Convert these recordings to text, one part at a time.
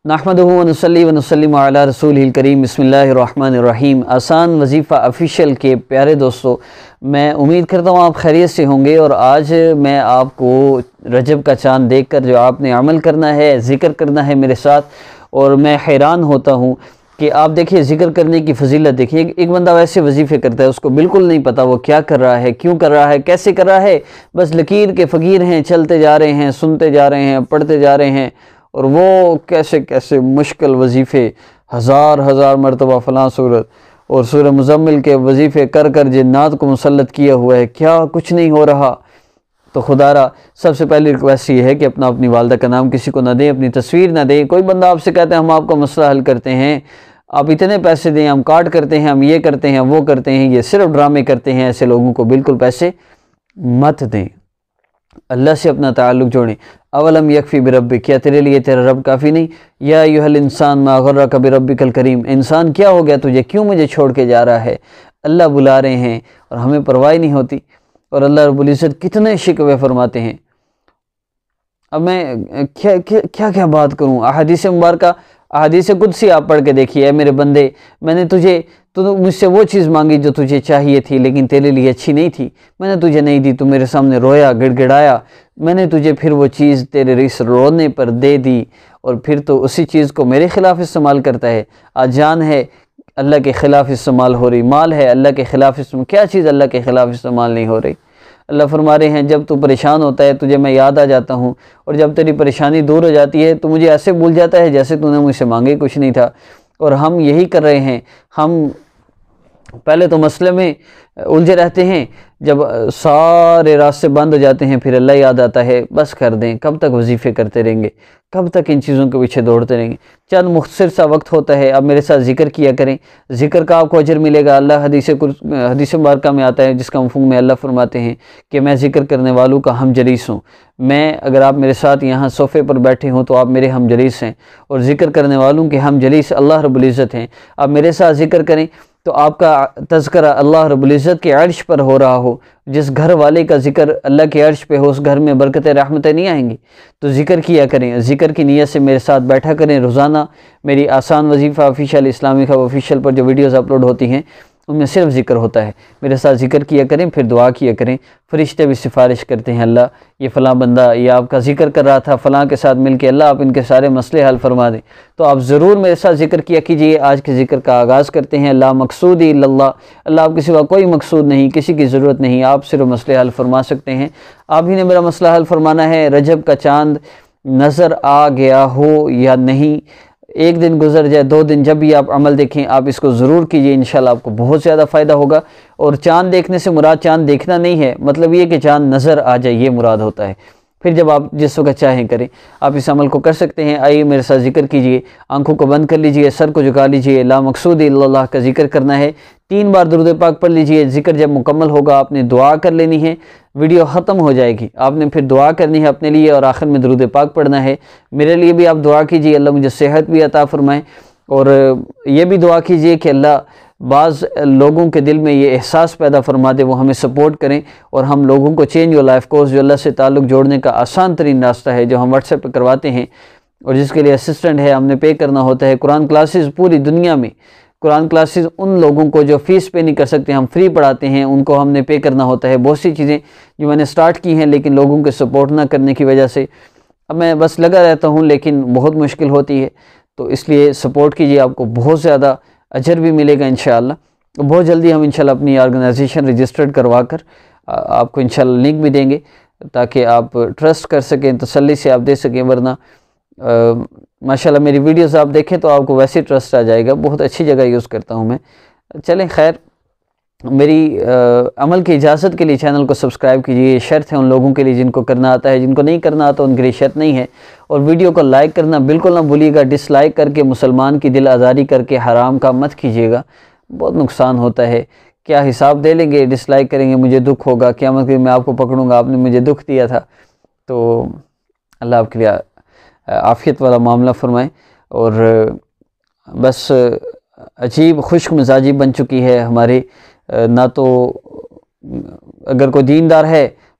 नहमदुहु व नुसल्ली व नुसल्लिमु अला रसूलिल करीम बिस्मिल्लाहिर्रहमानिर्रहीम। आसान वजीफ़ा ऑफिशियल के प्यारे दोस्तों, मैं उम्मीद करता हूँ आप खैरियत से होंगे। और आज मैं आपको रजब का चाँद देखकर जो आपने अमल करना है, ज़िक्र करना है मेरे साथ। और मैं हैरान होता हूँ कि आप देखिए ज़िक्र करने की फजीलत देखिए। एक बंदा वैसे वजीफ़े करता है, उसको बिल्कुल नहीं पता वो क्या कर रहा है, क्यों कर रहा है, कैसे कर रहा है, बस लकीर के फ़कीर हैं, चलते जा रहे हैं, सुनते जा रहे हैं, पढ़ते जा रहे हैं। और वो कैसे कैसे मुश्किल वजीफ़े हज़ार हज़ार मरतबा फ़लाँ सूरत और सूरह मुज़म्मिल के वजीफ़े कर कर जिन्नात को मुसल्लत किया हुआ है, क्या कुछ नहीं हो रहा। तो खुदारा सबसे पहली रिक्वेस्ट ये है कि अपनी वालदा का नाम किसी को ना दें, अपनी तस्वीर ना दें। कोई बंदा आपसे कहता है हम आपका मसला हल करते हैं, आप इतने पैसे दें, हम कार्ड करते हैं, हम ये करते हैं, वो करते हैं, ये सिर्फ ड्रामे करते हैं, ऐसे लोगों को बिल्कुल पैसे मत दें। अल्लाह से अपना ताल्लुक़ जोड़ें। अवलम यकफ़ी बिरब्बिक, क्या तेरे लिए तेरा रब काफ़ी नहीं। या अय्युहल इंसान मा गर्रका बिरब्बिकल करीम, इंसान क्या हो गया तुझे, क्यों मुझे छोड़ के जा रहा है। अल्लाह बुला रहे हैं और हमें परवाह नहीं होती। और अल्लाह रब्बुल इज़्ज़त कितने शिकवे फरमाते हैं। अब मैं क्या क्या बात करूँ। अहादीस मुबारका, अहादीस कुदसी आप पढ़ के देखिए। मेरे बंदे, मैंने तो मुझसे वो चीज़ मांगी जो तुझे चाहिए थी, लेकिन तेरे लिए अच्छी नहीं थी, मैंने तुझे नहीं दी, तू मेरे सामने रोया, गिड़गिड़ाया, मैंने तुझे फिर वो चीज़ तेरे इस रोने पर दे दी। और फिर तो उसी चीज़ को मेरे ख़िलाफ़ इस्तेमाल करता है। आज जान है अल्लाह के ख़िलाफ़ इस्तेमाल हो रही, माल है अल्लाह के ख़िलाफ़ इस्तेमाल, क्या चीज़ अल्लाह के ख़िलाफ़ इस्तेमाल नहीं हो रही। अल्लाह फरमा रहे हैं जब तू परेशान होता है तुझे मैं याद आ जाता हूँ, और जब तेरी परेशानी दूर हो जाती है तो मुझे ऐसे भूल जाता है जैसे तूने मुझसे मांगे कुछ नहीं था। और हम यही कर रहे हैं। हम पहले तो मसले में उलझे रहते हैं, जब सारे रास्ते बंद हो जाते हैं फिर अल्लाह याद आता है। बस कर दें, कब तक वजीफ़े करते रहेंगे, कब तक इन चीज़ों के पीछे दौड़ते रहेंगे। चंद मुख्तसर सा वक्त होता है, अब मेरे साथ ज़िक्र किया करें, ज़िक्र का आपको अजर मिलेगा। अल्लाह हदीस मुबारका में आता है जिसका मफ़हूम में अल्लाह फरमाते हैं कि मैं ज़िक्र करने वालों का हम जलीस हूँ। मैं, अगर आप मेरे साथ यहाँ सोफ़े पर बैठे हों तो आप मेरे हम जलीस हैं, और ज़िक्र करने वालों के हम जलीस अल्लाह रब्बुल इज़्ज़त हैं। आप मेरे साथ ज़िक्र करें तो आपका तज़किरा अल्लाह रब्बुल इज़्ज़त के अर्श पर हो रहा हो। जिस घर वाले का ज़िक्र अल्लाह के अर्श पे हो, उस घर में बरकतें रहमतें नहीं आएंगी। तो ज़िक्र किया करें, ज़िक्र की नीयत से मेरे साथ बैठा करें। रोज़ाना मेरी आसान वजीफ़ा ऑफिशियल इस्लामिक हब ऑफिशियल पर जो वीडियोज़ अपलोड होती हैं उनमें सिर्फ ज़िक्र होता है। मेरे साथ ज़िक्र किया करें, फिर दुआ किया करें। फ़रिश्ते भी सिफारिश करते हैं, अल्लाह ये फ़लाँ बंदा ये आपका ज़िक्र कर रहा था, फ़लाँ के साथ मिल के अल्लाह आप इनके सारे मसले हल फरमा दें। तो आप ज़रूर मेरे साथ ज़िक्र किया कीजिए। आज के ज़िक्र का आगाज़ करते हैं। ला मकसूद इल्लल्लाह, अल्लाह आपके सिवा कोई मकसूद नहीं, किसी की ज़रूरत नहीं, आप सिर्फ मसले हल फरमा सकते हैं। आप ही ने मेरा मसला हल फरमाना है। रजब का चाँद नज़र आ गया हो या नहीं, एक दिन गुजर जाए, 2 दिन, जब भी आप अमल देखें आप इसको ज़रूर कीजिए, इंशाल्लाह आपको बहुत ज़्यादा फ़ायदा होगा। और चाँद देखने से मुराद चाँद देखना नहीं है, मतलब ये कि चाँद नज़र आ जाए, ये मुराद होता है। फिर जब आप जिस वक्त चाहें करें, आप इस अमल को कर सकते हैं। आइए मेरे साथ ज़िक्र कीजिए, आंखों को बंद कर लीजिए, सर को झुका लीजिए। ला मकसूद इल्लल्लाह का ज़िक्र करना है। 3 बार दुरूद पाक पढ़ लीजिए। ज़िक्र जब मुकम्मल होगा आपने दुआ कर लेनी है, वीडियो ख़त्म हो जाएगी, आपने फिर दुआ करनी है अपने लिए, और आखिर में दुरूद पाक पढ़ना है। मेरे लिए भी आप दुआ कीजिए, अल्लाह मुझे सेहत भी अता फ़रमाए। और ये भी दुआ कीजिए कि अल्लाह बाज़ लोगों के दिल में ये एहसास पैदा फरमा दे, वो हमें सपोर्ट करें, और हम लोगों को चेंज योर लाइफ कोर्स जो अल्लाह से ताल्लुक़ जोड़ने का आसान तरीन रास्ता है, जो हम व्हाट्सएप पर करवाते हैं और जिसके लिए असिस्टेंट है, हमने पे करना होता है। कुरान क्लासेस पूरी दुनिया में, कुरान क्लासेस उन लोगों को जो फ़ीस पे नहीं कर सकते, हम फ्री पढ़ाते हैं, उनको हमने पे करना होता है। बहुत सी चीज़ें जो मैंने स्टार्ट की हैं, लेकिन लोगों के सपोर्ट ना करने की वजह से अब मैं बस लगा रहता हूँ, लेकिन बहुत मुश्किल होती है। तो इसलिए सपोर्ट कीजिए, आपको बहुत ज़्यादा अजर भी मिलेगा इंशाअल्लाह। बहुत जल्दी हम इंशाअल्लाह अपनी ऑर्गेनाइजेशन रजिस्टर्ड करवा कर आपको इंशाअल्लाह लिंक भी देंगे, ताकि आप ट्रस्ट कर सकें, तसल्ली से आप दे सकें। वरना माशाल्लाह मेरी वीडियोस आप देखें तो आपको वैसे ट्रस्ट आ जाएगा। बहुत अच्छी जगह यूज़ करता हूँ मैं। चलें खैर, मेरी अमल की इजाज़त के लिए चैनल को सब्सक्राइब कीजिए। शर्त है उन लोगों के लिए जिनको करना आता है, जिनको नहीं करना आता उनके लिए शर्त नहीं है। और वीडियो को लाइक करना बिल्कुल ना भूलिएगा। डिसलाइक करके मुसलमान की दिल आज़ारी करके हराम का मत कीजिएगा, बहुत नुकसान होता है। क्या हिसाब दे लेंगे, डिसलाइक करेंगे, मुझे दुख होगा, क़यामत के दिन मैं आपको पकड़ूँगा, आपने मुझे दुख दिया था। तो अल्लाह आपके लिए आफ़ियत वाला मामला फरमाए। और बस अजीब खुश्क मिजाजी बन चुकी है हमारे। ना तो अगर कोई दीनदार है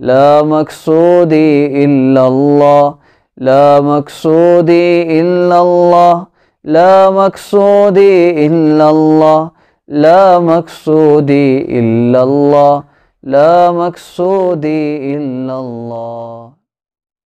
ला मक़सूदी इल्लल्लाह, ला मक़सूदी इल्लल्लाह, ला मक़सूदी इल्लल्लाह, ला मक़सूदी इल्लल्लाह, ला मक़सूदी इल्लल्लाह।